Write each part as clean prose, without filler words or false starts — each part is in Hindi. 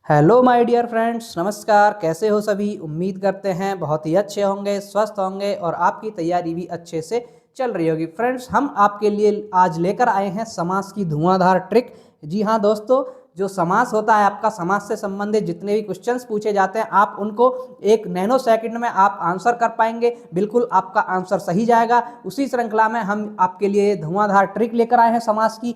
हेलो माय डियर फ्रेंड्स, नमस्कार। कैसे हो सभी? उम्मीद करते हैं बहुत ही अच्छे होंगे, स्वस्थ होंगे और आपकी तैयारी भी अच्छे से चल रही होगी। फ्रेंड्स, हम आपके लिए आज लेकर आए हैं समास की धुआंधार ट्रिक। जी हाँ दोस्तों, जो समास होता है आपका, समास से संबंधित जितने भी क्वेश्चंस पूछे जाते हैं आप उनको एक नैनो सेकंड में आप आंसर कर पाएंगे। बिल्कुल आपका आंसर सही जाएगा। उसी श्रृंखला में हम आपके लिए धुआंधार ट्रिक लेकर आए हैं समास की।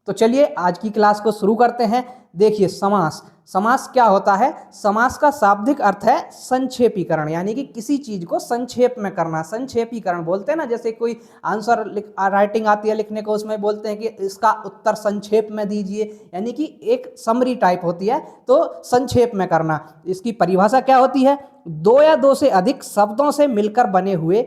तो चलिए आज की क्लास को शुरू करते हैं। देखिए, समास समास क्या होता है? समास का शाब्दिक अर्थ है संक्षेपीकरण, यानी कि किसी चीज को संक्षेप में करना। संक्षेपीकरण बोलते हैं ना, जैसे कोई आंसर राइटिंग आती है लिखने को, उसमें बोलते हैं कि इसका उत्तर संक्षेप में दीजिए, यानी कि एक समरी टाइप होती है, तो संक्षेप में करना। इसकी परिभाषा क्या होती है? दो या दो से अधिक शब्दों से मिलकर बने हुए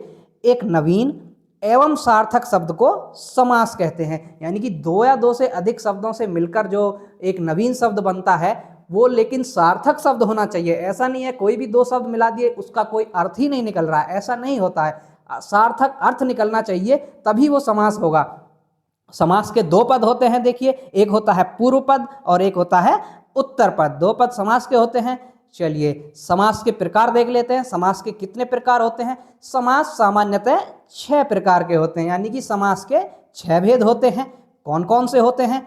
एक नवीन एवं सार्थक शब्द को समास कहते हैं। यानी कि दो या दो से अधिक शब्दों से मिलकर जो एक नवीन शब्द बनता है वो लेकिन सार्थक शब्द होना चाहिए। ऐसा नहीं है कोई भी दो शब्द मिला दिए उसका कोई अर्थ ही नहीं निकल रहा है, ऐसा नहीं होता है। सार्थक अर्थ निकलना चाहिए तभी वो समास होगा। समास के दो पद होते हैं। देखिए, एक होता है पूर्व पद और एक होता है उत्तर पद। दो पद समास के होते हैं। चलिए समास के प्रकार देख लेते हैं। समास के कितने प्रकार होते हैं? समास सामान्यतः 6 प्रकार के होते हैं, यानी कि समास के 6 भेद होते हैं। कौन कौन से होते हैं?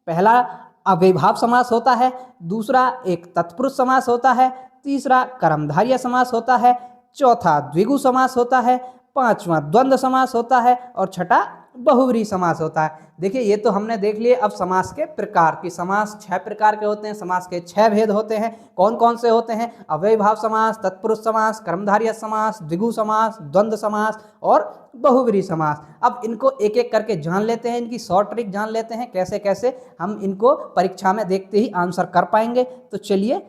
पहला अव्ययीभाव समास होता है, दूसरा एक तत्पुरुष समास होता है, तीसरा कर्मधारय समास होता है, चौथा द्विगु समास होता है, पांचवा द्वंद्व समास होता है और छठा बहुव्रीहि समास होता है। देखिए, ये तो हमने देख लिए। अब समास के प्रकार की, समास 6 प्रकार के होते हैं, समास के 6 भेद होते हैं। कौन कौन से होते हैं? अव्ययीभाव समास, तत्पुरुष समास, कर्मधारय समास, द्विगु समास, द्वंद्व समास और बहुव्रीहि समास। अब इनको एक एक करके जान लेते हैं, इनकी शॉर्ट ट्रिक जान लेते हैं, कैसे कैसे हम इनको परीक्षा में देखते ही आंसर कर पाएंगे। तो चलिए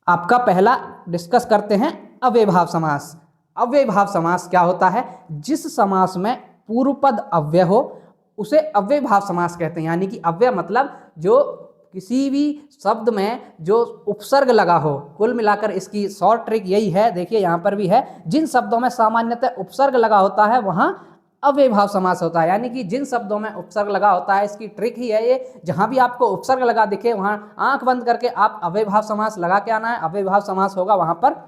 आपका पहला डिस्कस करते हैं अव्ययीभाव समास। अव्ययीभाव समास क्या होता है? जिस समास में पूर्व पद अव्यय हो उसे अव्ययीभाव समास कहते हैं। यानी कि अव्यय मतलब जो किसी भी शब्द में जो उपसर्ग लगा हो। कुल मिलाकर इसकी शॉर्ट ट्रिक यही है। देखिए यहाँ पर भी है, जिन शब्दों में सामान्यतः उपसर्ग लगा होता है वहां अव्ययीभाव समास होता है। यानी कि जिन शब्दों में उपसर्ग लगा होता है, इसकी ट्रिक ही है ये। जहां भी आपको उपसर्ग लगा दिखे वहां आंख बंद करके आप अव्ययीभाव समास लगा के आना है। अव्ययीभाव समास होगा वहां पर।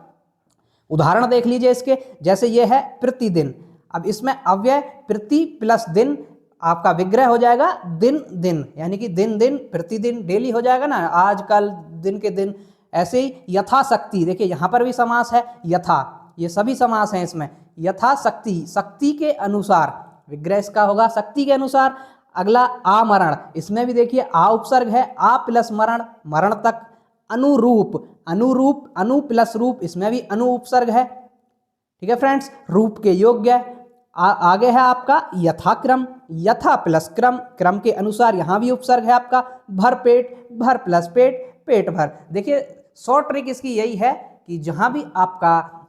उदाहरण देख लीजिए इसके, जैसे ये है प्रतिदिन। अब इसमें अव्यय प्रति प्लस दिन, आपका विग्रह हो जाएगा दिन दिन, यानी कि दिन दिन, प्रतिदिन, डेली हो जाएगा ना, आज कल, दिन के दिन। ऐसे ही यथाशक्ति, देखिए यहाँ पर भी समास है यथा, ये सभी समास हैं इसमें। यथाशक्ति, शक्ति के अनुसार, विग्रह इसका होगा शक्ति के अनुसार। अगला आमरण, इसमें भी देखिए आ उपसर्ग है, आ प्लस मरण, मरण तक। अनुरूप, अनुरूप, अनु प्लस रूप, इसमें भी अनु उपसर्ग है। ठीक है फ्रेंड्स, रूप के योग्य। आगे है आपका यथाक्रम, यथा प्लस क्रम, क्रम के अनुसार, यहां भी उपसर्ग है आपका। भर पेट, भर प्लस पेट, पेट भर। देखिए शॉर्ट ट्रिक इसकी यही है कि जहां भी आपका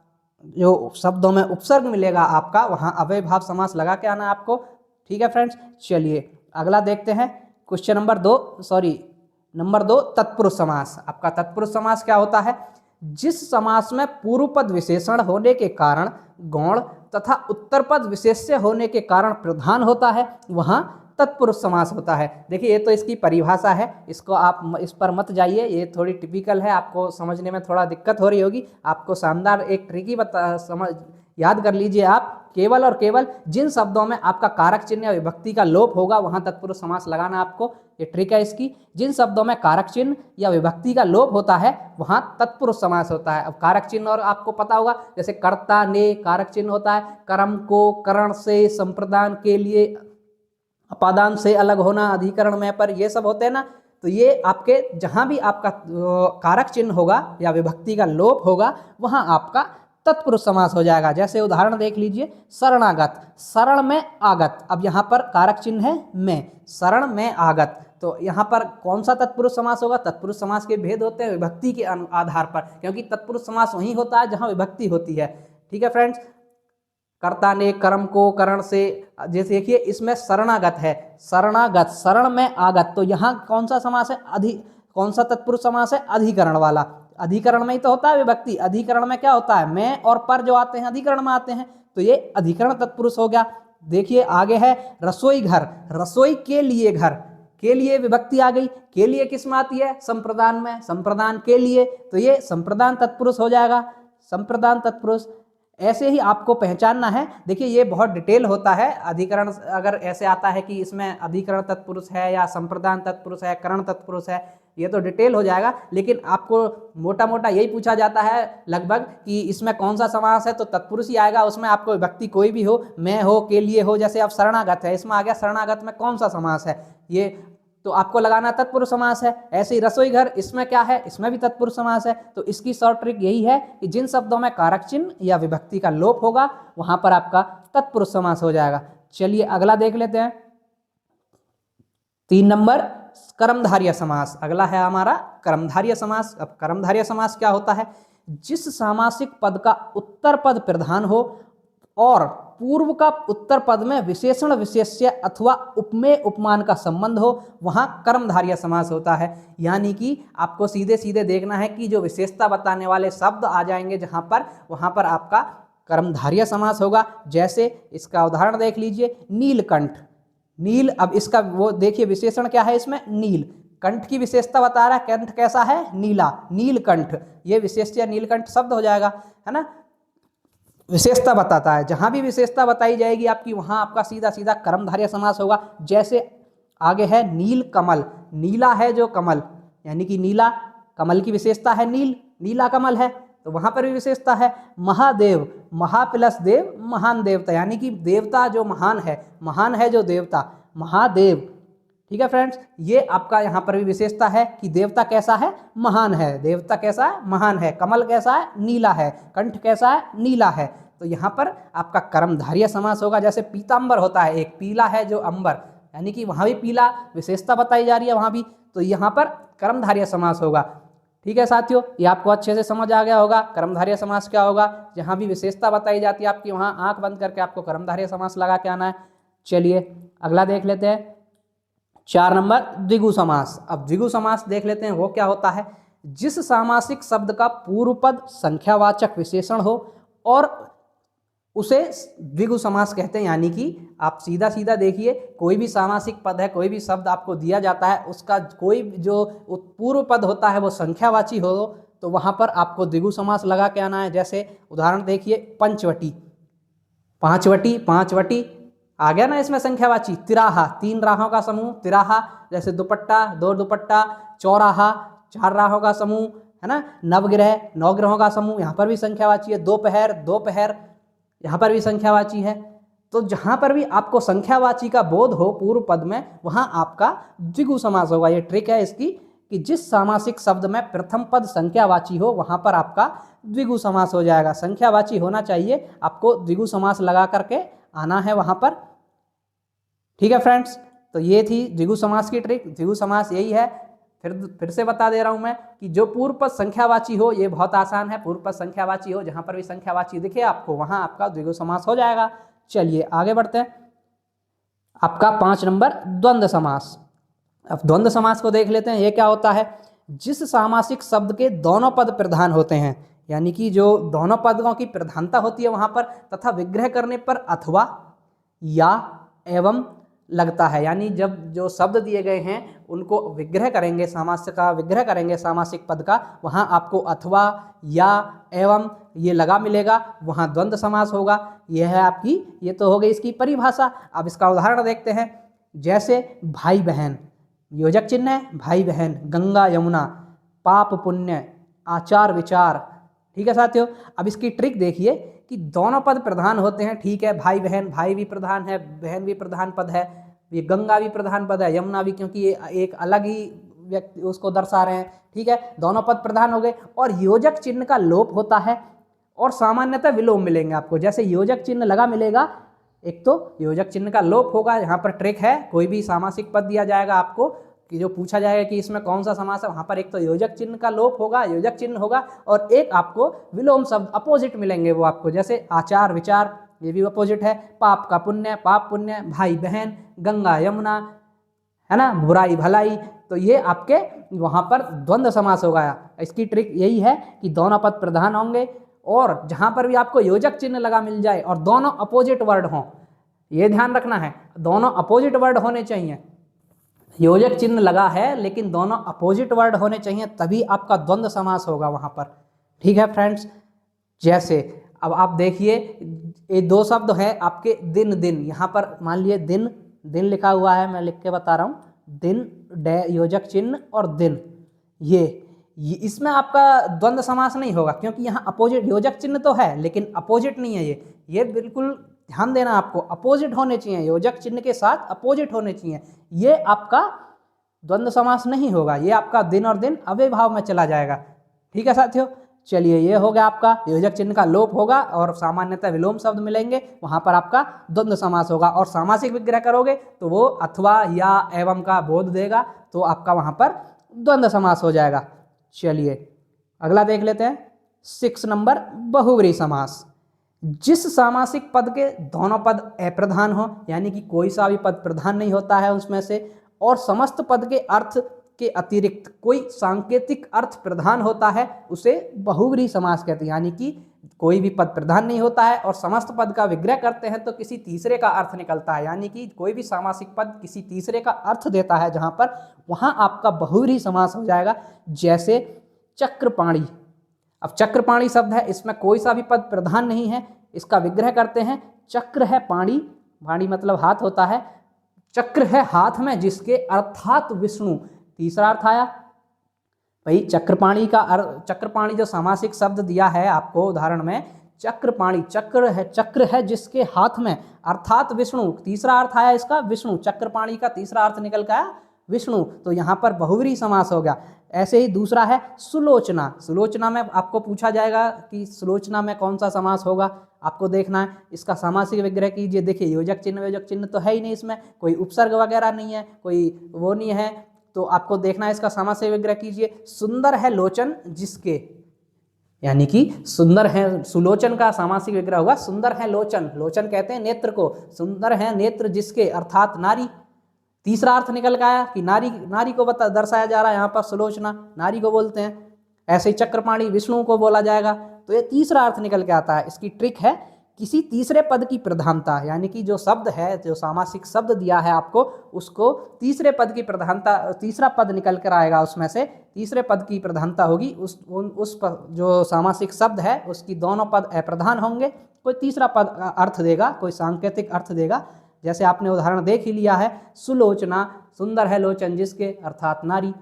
जो शब्दों में उपसर्ग मिलेगा आपका, वहां अव्ययीभाव समास लगा के आना आपको। ठीक है फ्रेंड्स, चलिए अगला देखते हैं। क्वेश्चन नंबर 2 तत्पुरुष समास। आपका तत्पुरुष समास क्या होता है? जिस समास में पूर्व पद विशेषण होने के कारण गौण तथा उत्तर पद विशेष्य होने के कारण प्रधान होता है वहां तत्पुरुष समास होता है। देखिए ये तो इसकी परिभाषा है, इसको आप इस पर मत जाइए, ये थोड़ी टिपिकल है, आपको समझने में थोड़ा दिक्कत हो रही होगी। आपको शानदार एक ट्रिकी याद कर लीजिए आप। केवल और केवल जिन शब्दों में आपका कारक चिन्ह या विभक्ति का लोप होगा वहां तत्पुरुष समास लगाना आपको, ये ट्रिक है इसकी। जिन शब्दों में कारक चिन्ह या विभक्ति का लोप होता है वहां तत्पुरुष समास होता है। अब कारक चिन्ह और आपको पता होगा, जैसे कर्ता ने कारक चिन्ह होता है, कर्म को करण से, संप्रदान के लिए अपादान से अलग होना, अधिकरण में पर, ये सब होते हैं ना। तो ये आपके जहां भी आपका कारक चिन्ह होगा या विभक्ति का लोप होगा वहां आपका तत्पुरुष समास हो जाएगा। जैसे उदाहरण देख लीजिए, शरणागत, शरण में आगत। अब यहाँ पर कारक चिन्ह है में, शरण में आगत, तो यहाँ पर कौन सा तत्पुरुष समास होगा? तत्पुरुष समास के भेद होते हैं विभक्ति के आधार पर, क्योंकि तत्पुरुष समास वही होता है जहां विभक्ति होती है। ठीक है फ्रेंड्स, कर्ता ने कर्म को करण से, जैसे देखिए इसमें शरणागत है, शरणागत, शरण में आगत, तो यहाँ कौन सा समास है? कौन सा तत्पुरुष समास है? अधिकरण वाला। अधिकरण में ही तो होता है विभक्ति। अधिकरण में क्या होता है? में और पर जो आते हैं अधिकरण में आते हैं, तो ये अधिकरण तत्पुरुष हो गया। देखिए आगे है रसोई घर, रसोई के लिए घर, के लिए विभक्ति आ गई, के लिए किस में आती है, संप्रदान में, संप्रदान के लिए, तो ये संप्रदान तत्पुरुष हो जाएगा, संप्रदान तत्पुरुष। ऐसे ही आपको पहचानना है। देखिए ये बहुत डिटेल होता है, अधिकरण अगर ऐसे आता है कि इसमें अधिकरण तत्पुरुष है या संप्रदान तत्पुरुष है, करण तत्पुरुष है, ये तो डिटेल हो जाएगा, लेकिन आपको मोटा मोटा यही पूछा जाता है लगभग कि इसमें कौन सा समास है, तो तत्पुरुष ही आएगा। उसमें आपको विभक्ति कोई भी हो, मैं हो, के लिए हो, जैसे अब शरणागत है, इसमें आ गया शरणागत में कौन सा समास है, ये तो आपको लगाना तत्पुरुष समास है। ऐसे ही रसोई घर, इसमें क्या है, इसमें भी तत्पुरुष समास है। तो इसकी शॉर्ट ट्रिक यही है कि जिन शब्दों में कारक चिन्ह या विभक्ति का लोप होगा वहां पर आपका तत्पुरुष समास हो जाएगा। चलिए अगला देख लेते हैं, 3 नंबर कर्मधारय समास। अगला है हमारा कर्मधारय समास। अब कर्मधारय समास क्या होता है, जिस सामासिक पद का उत्तर पद प्रधान हो और पूर्व का उत्तर पद में विशेषण विशेष्य अथवा उपमेय उपमान का संबंध हो, वहां कर्मधारय समास होता है। यानी कि आपको सीधे सीधे देखना है कि जो विशेषता बताने वाले शब्द आ जाएंगे जहां पर, वहां पर आपका कर्मधारय समास होगा। जैसे इसका उदाहरण देख लीजिए, नीलकंठ, नील, अब इसका वो देखिए विशेषण क्या है इसमें, नील, कंठ की विशेषता बता रहा है, कंठ कैसा है, नीला, नीलकंठ, ये विशेष्य नीलकंठ शब्द हो जाएगा, है ना, विशेषता बताता है। जहां भी विशेषता बताई जाएगी आपकी, वहां आपका सीधा सीधा कर्मधारय समास होगा। जैसे आगे है नील कमल, नीला है जो कमल, यानी कि नीला, कमल की विशेषता है नील, नीला कमल है, तो वहां पर भी विशेषता है। महादेव, महा प्लस देव, महान देवता, यानी कि देवता जो महान है, महान है जो देवता, महादेव। ठीक है फ्रेंड्स, ये आपका यहाँ पर भी विशेषता है कि देवता कैसा है, महान है, देवता कैसा है, महान है, कमल कैसा है, नीला है, कंठ कैसा है, नीला है। तो यहाँ पर आपका कर्मधारय समास होगा। जैसे पीतांबर होता है, एक पीला है जो अंबर, यानी कि वहाँ भी पीला विशेषता बताई जा रही है वहाँ भी, तो यहाँ पर कर्मधारय समास होगा। ठीक है साथियों, ये आपको अच्छे से समझ आ गया होगा कर्मधारय समास क्या होगा। जहाँ भी विशेषता बताई जाती है आपकी, वहाँ आंख बंद करके आपको कर्मधारय समास लगा के आना है। चलिए अगला देख लेते हैं, 4 नंबर द्विगु समास। अब द्विगु समास देख लेते हैं, वो क्या होता है, जिस सामासिक शब्द का पूर्व पद संख्यावाचक विशेषण हो और उसे द्विगु समास कहते हैं। यानी कि आप सीधा सीधा देखिए, कोई भी सामासिक पद है, कोई भी शब्द आपको दिया जाता है, उसका कोई जो पूर्व पद होता है वो संख्यावाची हो, तो वहां पर आपको द्विगु समास लगा के आना है। जैसे उदाहरण देखिए, पंचवटी, पांचवटी, पांचवटी आ गया ना इसमें संख्यावाची। तिराहा, 3 राहों का समूह तिराहा। जैसे दुपट्टा, 2 दुपट्टा। चौराहा, 4 राहों का समूह, है ना। नवग्रह, 9 ग्रहों का समूह, यहाँ पर भी संख्यावाची है। दोपहर, दोपहर, यहाँ पर भी संख्यावाची है। तो जहाँ पर भी आपको संख्यावाची का बोध हो पूर्व पद में, वहाँ आपका द्विगु समास होगा। ये ट्रिक है इसकी कि जिस सामासिक शब्द में प्रथम पद संख्यावाची हो, वहाँ पर आपका द्विगु समास हो जाएगा। संख्यावाची होना चाहिए, आपको द्विगु समास लगा करके आना है वहाँ पर। ठीक है फ्रेंड्स, तो ये थी द्विगु समास की ट्रिक। द्विगु समास यही है, फिर से बता दे रहा हूं मैं कि जो पूर्व पद संख्यावाची हो, ये बहुत आसान है। पूर्व पद संख्यावाची हो, जहां पर भी संख्यावाची दिखे आपको, वहां आपका द्विगु समास हो जाएगा। चलिए आगे बढ़ते हैं, आपका 5 नंबर द्वंद्व समास। अब द्वंद्व समास को देख लेते हैं, ये क्या होता है, जिस सामासिक शब्द के दोनों पद प्रधान होते हैं, यानी कि जो दोनों पदों की प्रधानता होती है वहां पर, तथा विग्रह करने पर अथवा या एवं लगता है। यानी जब जो शब्द दिए गए हैं उनको विग्रह करेंगे, सामास्य का विग्रह करेंगे सामासिक पद का, वहां आपको अथवा या एवं ये लगा मिलेगा, वहां द्वंद्व समास होगा। यह है आपकी, ये तो हो गई इसकी परिभाषा। अब इसका उदाहरण देखते हैं। जैसे भाई बहन, योजक चिन्ह है, भाई बहन, गंगा यमुना, पाप पुण्य, आचार विचार। ठीक है साथियों, अब इसकी ट्रिक देखिए कि दोनों पद प्रधान होते हैं। ठीक है, भाई बहन, भाई भी प्रधान है, बहन भी प्रधान पद है, ये गंगा भी प्रधान पद है, यमुना भी, क्योंकि ये एक अलग ही व्यक्ति उसको दर्शा रहे हैं। ठीक है, दोनों पद प्रधान हो गए। और योजक चिन्ह का लोप होता है और सामान्यतः विलोम मिलेंगे आपको। जैसे योजक चिन्ह लगा मिलेगा, एक तो योजक चिन्ह का लोप होगा। यहाँ पर ट्रिक है, कोई भी सामासिक पद दिया जाएगा आपको कि जो पूछा जाएगा कि इसमें कौन सा समास है, वहाँ पर एक तो योजक चिन्ह का लोप होगा, योजक चिन्ह होगा, और एक आपको विलोम शब्द अपोजिट मिलेंगे वो आपको। जैसे आचार विचार, ये भी अपोजिट है। पाप का पुण्य, पाप पुण्य, भाई बहन, गंगा यमुना, है ना, बुराई भलाई, तो ये आपके वहाँ पर द्वंद्व समास होगा। इसकी ट्रिक यही है कि दोनों पद प्रधान होंगे और जहाँ पर भी आपको योजक चिन्ह लगा मिल जाए और दोनों अपोजिट वर्ड हों, ये ध्यान रखना है, दोनों अपोजिट वर्ड होने चाहिए। योजक चिन्ह लगा है लेकिन दोनों अपोजिट वर्ड होने चाहिए, तभी आपका द्वंद्व समास होगा वहाँ पर। ठीक है फ्रेंड्स, जैसे अब आप देखिए ये दो शब्द हैं आपके दिन दिन, यहाँ पर मान लिए दिन दिन लिखा हुआ है, मैं लिख के बता रहा हूँ, दिन योजक चिन्ह और दिन, ये इसमें आपका द्वंद्व समास नहीं होगा क्योंकि यहाँ अपोजिट योजक चिन्ह तो है लेकिन अपोजिट नहीं है। ये बिल्कुल ध्यान देना, आपको अपोजिट होने चाहिए, योजक चिन्ह के साथ अपोजिट होने चाहिए, ये आपका द्वंद्व समास नहीं होगा, ये आपका दिन और दिन अव्यय भाव में चला जाएगा। ठीक है साथियों, चलिए ये हो गया आपका योजक चिन्ह का लोप होगा और सामान्यतः विलोम शब्द मिलेंगे, वहां पर आपका द्वंद्व समास होगा। और सामासिक विग्रह करोगे तो वो अथवा या एवं का बोध देगा, तो आपका वहां पर द्वंद्व समास हो जाएगा। चलिए अगला देख लेते हैं 6 नंबर, बहुव्रीहि समास। जिस सामासिक पद के दोनों पद अप्रधान हो, यानी कि कोई सा भी पद प्रधान नहीं होता है उसमें से, और समस्त पद के अर्थ के अतिरिक्त कोई सांकेतिक अर्थ प्रधान होता है, उसे बहुव्रीहि समास कहते हैं। यानी कि कोई भी पद प्रधान नहीं होता है और समस्त पद का विग्रह करते हैं तो किसी तीसरे का अर्थ निकलता है, यानी कि कोई भी सामासिक पद किसी तीसरे का अर्थ देता है जहां पर, वहां आपका बहुव्रीहि समास हो जाएगा। जैसे चक्रपाणी, अब चक्रपाणी शब्द है, इसमें कोई सा भी पद प्रधान नहीं है, इसका विग्रह करते हैं, चक्र है पाणी, पाणी मतलब हाथ होता है, चक्र है हाथ में जिसके अर्थात विष्णु, तीसरा अर्थ आया भाई चक्रपाणी का चक्रपाणी जो सामासिक शब्द दिया है आपको उदाहरण में, चक्रपाणी, चक्र है जिसके हाथ में अर्थात विष्णु, तीसरा अर्थ आया इसका विष्णु, चक्रपाणी का तीसरा अर्थ निकल के आया विष्णु, तो यहाँ पर बहुव्रीहि समास हो गया। ऐसे ही दूसरा है सुलोचना, सुलोचना में आपको पूछा जाएगा कि सुलोचना में कौन सा समास होगा, आपको देखना है, इसका सामासिक विग्रह कीजिए। देखिए योजक चिन्ह तो है ही नहीं, इसमें कोई उपसर्ग वगैरह नहीं है, कोई वो नहीं है, तो आपको देखना है इसका सामासिक विग्रह कीजिए। सुंदर है लोचन जिसके, यानी कि सुंदर है, सुलोचन का सामासिक विग्रह हुआ सुंदर है लोचन, लोचन कहते हैं नेत्र को, सुंदर है नेत्र जिसके अर्थात नारी, तीसरा अर्थ निकल के आया कि नारी को दर्शाया जा रहा है, यहाँ पर सुलोचना नारी को बोलते हैं। ऐसे ही चक्रपाणी विष्णु को बोला जाएगा, तो ये तीसरा अर्थ निकल के आता है। इसकी ट्रिक है किसी तीसरे पद की प्रधानता, यानी कि जो शब्द है, जो सामासिक शब्द दिया है आपको, उसको तीसरे पद की प्रधानता, तीसरा पद निकल कर आएगा, उसमें से तीसरे पद की प्रधानता होगी, जो सामासिक शब्द है उसकी दोनों पद अप्रधान होंगे, कोई तीसरा पद अर्थ देगा, कोई सांकेतिक अर्थ देगा। जैसे आपने उदाहरण देख ही लिया है, सुलोचना, सुंदर है लोचन जिसके अर्थात नारी,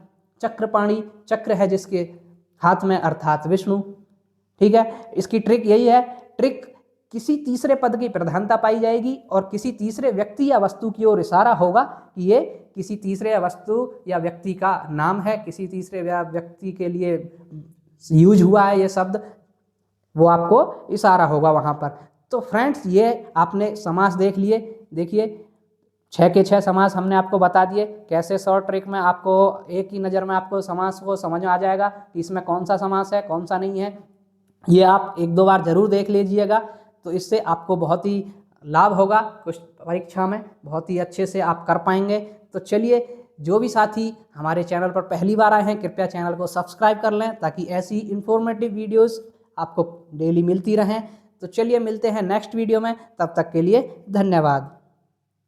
चक्रपाणी, चक्र है जिसके हाथ में अर्थात विष्णु। ठीक है, इसकी ट्रिक यही है, ट्रिक किसी तीसरे पद की प्रधानता पाई जाएगी और किसी तीसरे व्यक्ति या वस्तु की ओर इशारा होगा कि ये किसी तीसरे वस्तु या व्यक्ति का नाम है, किसी तीसरे व्यक्ति के लिए यूज हुआ है ये शब्द, वो आपको इशारा होगा वहाँ पर। तो फ्रेंड्स ये आपने समास देख लिए, देखिए 6 के 6 समास हमने आपको बता दिए, कैसे शॉर्ट ट्रिक में आपको एक ही नज़र में आपको समास को समझ में आ जाएगा कि इसमें कौन सा समास है कौन सा नहीं है। ये आप 1-2 बार जरूर देख लीजिएगा, तो इससे आपको बहुत ही लाभ होगा, कुछ परीक्षा में बहुत ही अच्छे से आप कर पाएंगे। तो चलिए, जो भी साथी हमारे चैनल पर पहली बार आए हैं कृपया चैनल को सब्सक्राइब कर लें ताकि ऐसी इंफॉर्मेटिव वीडियोस आपको डेली मिलती रहें। तो चलिए मिलते हैं नेक्स्ट वीडियो में, तब तक के लिए धन्यवाद।